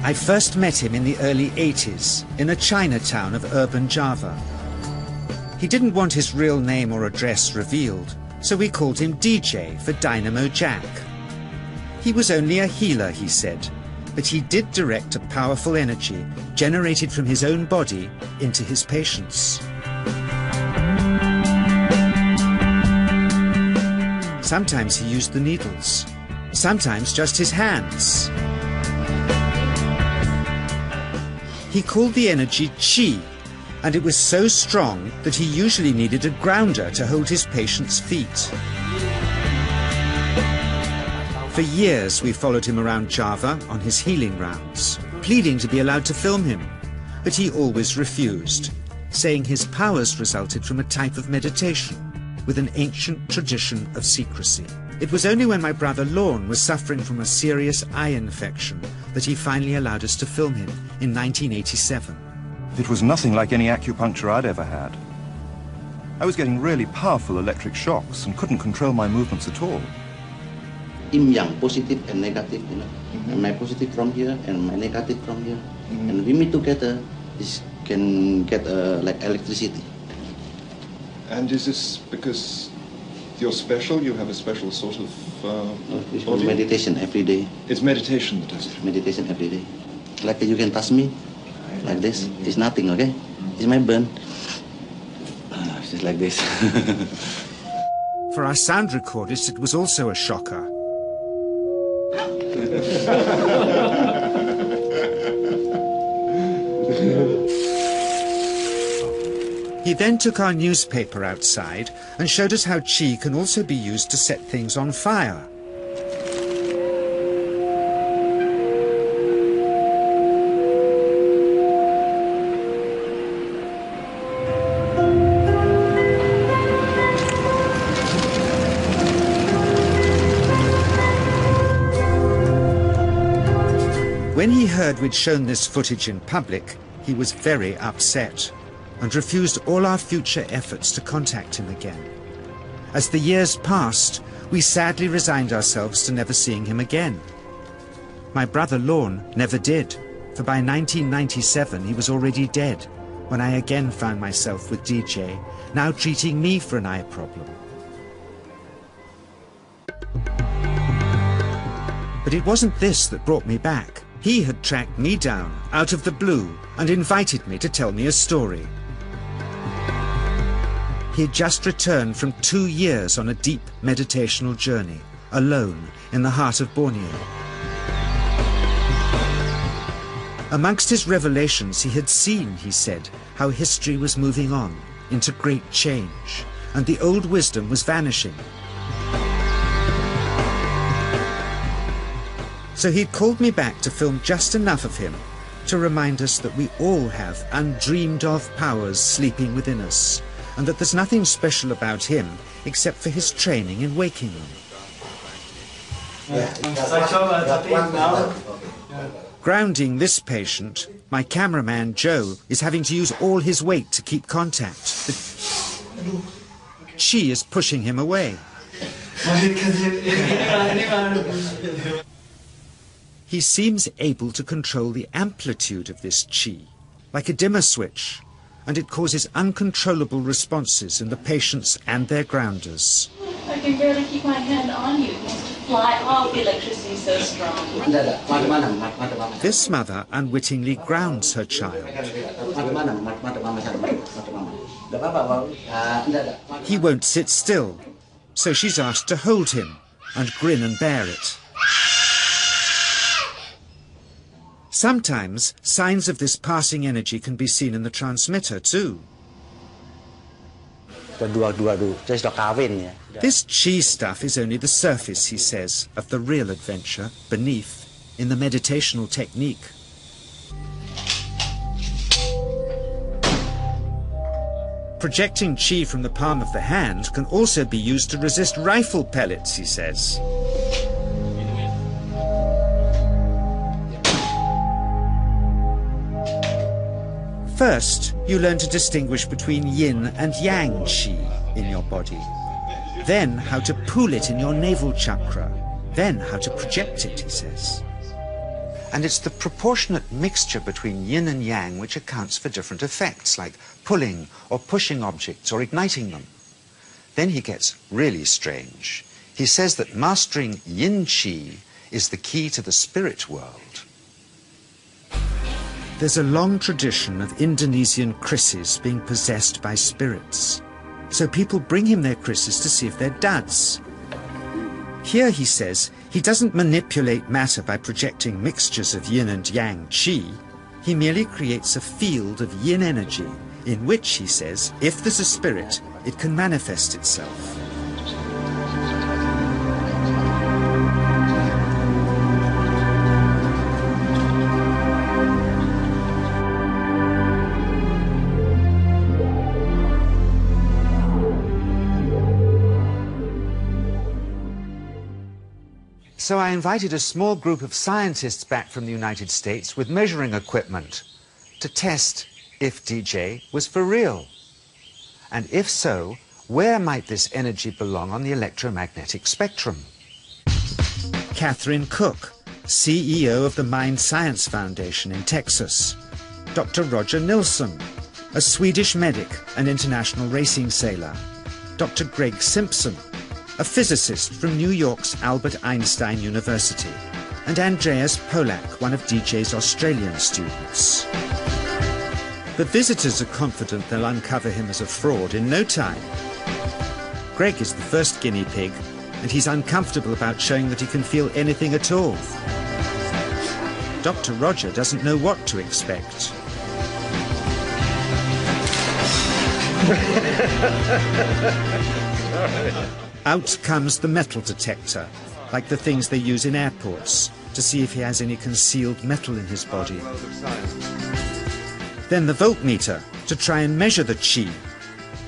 I first met him in the early 80s in a Chinatown of urban Java. He didn't want his real name or address revealed, so we called him DJ for Dynamo Jack. He was only a healer, he said, but he did direct a powerful energy generated from his own body into his patients. Sometimes he used the needles, sometimes just his hands. He called the energy Qi, and it was so strong that he usually needed a grounder to hold his patients' feet. For years we followed him around Java on his healing rounds, pleading to be allowed to film him, but he always refused, saying his powers resulted from a type of meditation with an ancient tradition of secrecy. It was only when my brother Lorne was suffering from a serious eye infection that he finally allowed us to film him in 1987. It was nothing like any acupuncture I'd ever had. I was getting really powerful electric shocks and couldn't control my movements at all. Yin yang, positive and negative, you know. And my positive from here and my negative from here. And we meet together, this can get like electricity. And is this because you're special? You have a special sort of it's meditation every day. It's meditation that does it? Meditation every day. Like you can touch me, like this. It's nothing, okay? It's my burn. Just like this. For our sound recordist, it was also a shocker. He then took our newspaper outside and showed us how Qi can also be used to set things on fire. When he heard we'd shown this footage in public, he was very upset and refused all our future efforts to contact him again. As the years passed, we sadly resigned ourselves to never seeing him again. My brother Lorne never did, for by 1997 he was already dead, when I again found myself with DJ, now treating me for an eye problem. But it wasn't this that brought me back. He had tracked me down out of the blue and invited me to tell me a story. He had just returned from 2 years on a deep meditational journey, alone in the heart of Borneo. Amongst his revelations, he had seen, he said, how history was moving on into great change, and the old wisdom was vanishing. So he'd called me back to film just enough of him to remind us that we all have undreamed of powers sleeping within us, and that there's nothing special about him except for his training in waking them. Grounding this patient, my cameraman Joe is having to use all his weight to keep contact. The Qi is pushing him away. He seems able to control the amplitude of this Qi, like a dimmer switch, and it causes uncontrollable responses in the patients and their grounders. I can barely keep my hand on you. It wants to fly off. The electricity is so strong. This mother unwittingly grounds her child. He won't sit still, so she's asked to hold him and grin and bear it. Sometimes signs of this passing energy can be seen in the transmitter too. This Qi stuff is only the surface, he says, of the real adventure beneath, in the meditational technique. Projecting Qi from the palm of the hand can also be used to resist rifle pellets, he says. First, you learn to distinguish between yin and yang Qi in your body. Then how to pool it in your navel chakra. Then how to project it, he says. And it's the proportionate mixture between yin and yang which accounts for different effects, like pulling or pushing objects or igniting them. Then he gets really strange. He says that mastering yin qi is the key to the spirit world. There's a long tradition of Indonesian krisis being possessed by spirits. So people bring him their krisis to see if they're duds. Here, he says, he doesn't manipulate matter by projecting mixtures of yin and yang qi. He merely creates a field of yin energy in which, he says, if there's a spirit, it can manifest itself. So I invited a small group of scientists back from the United States with measuring equipment to test if DJ was for real. And if so, where might this energy belong on the electromagnetic spectrum? Catherine Cook, CEO of the Mind Science Foundation in Texas. Dr. Roger Nilsson, a Swedish medic and international racing sailor. Dr. Greg Simpson, a physicist from New York's Albert Einstein University, and Andreas Polak, one of DJ's Australian students. The visitors are confident they'll uncover him as a fraud in no time. Greg is the first guinea pig, and he's uncomfortable about showing that he can feel anything at all. Dr. Roger doesn't know what to expect. Out comes the metal detector, like the things they use in airports, to see if he has any concealed metal in his body. Then the voltmeter, to try and measure the qi.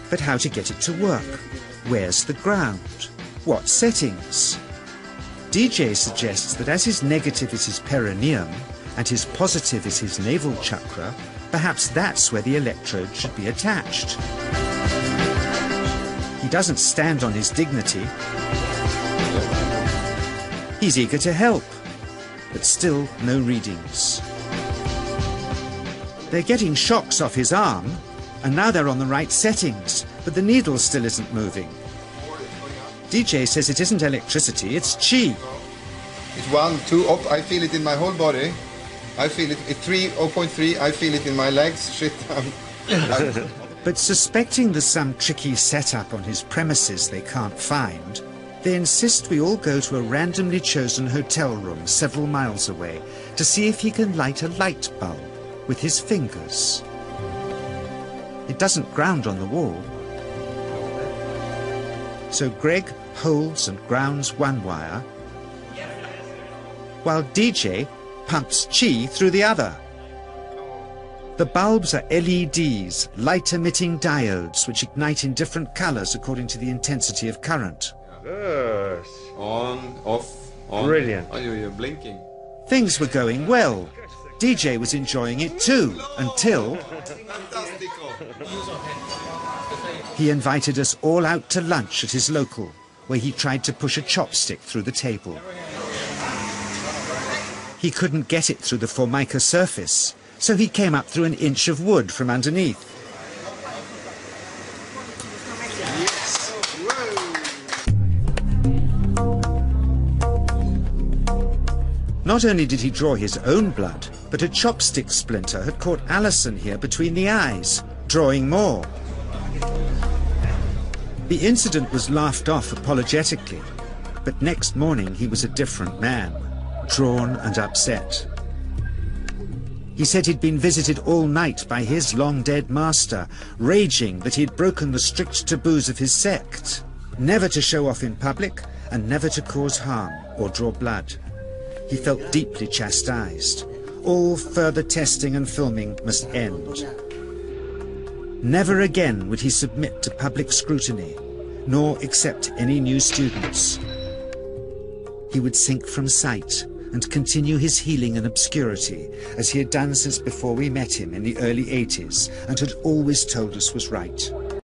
But how to get it to work? Where's the ground? What settings? DJ suggests that as his negative is his perineum, and his positive is his navel chakra, perhaps that's where the electrode should be attached. He doesn't stand on his dignity. He's eager to help, but still no readings. They're getting shocks off his arm, and now they're on the right settings, but the needle still isn't moving. DJ says it isn't electricity, it's qi. It's 1, 2, up, I feel it in my whole body. I feel it at 3, 0.3, I feel it in my legs. Shit, But suspecting there's some tricky setup on his premises they can't find, they insist we all go to a randomly chosen hotel room several miles away to see if he can light a light bulb with his fingers. It doesn't ground on the wall. So Greg holds and grounds one wire, while DJ pumps qi through the other. The bulbs are LEDs, light-emitting diodes, which ignite in different colors according to the intensity of current. Yes. On, off, on. Brilliant. Oh, you're blinking. Things were going well. DJ was enjoying it too, until he invited us all out to lunch at his local, where he tried to push a chopstick through the table. He couldn't get it through the formica surface, so he came up through an inch of wood from underneath. Not only did he draw his own blood, but a chopstick splinter had caught Alison here between the eyes, drawing more. The incident was laughed off apologetically, but next morning he was a different man, drawn and upset. He said he'd been visited all night by his long-dead master, raging that he'd broken the strict taboos of his sect, never to show off in public and never to cause harm or draw blood. He felt deeply chastised. All further testing and filming must end. Never again would he submit to public scrutiny, nor accept any new students. He would sink from sight and continue his healing in obscurity, as he had done since before we met him in the early 80s and had always told us was right.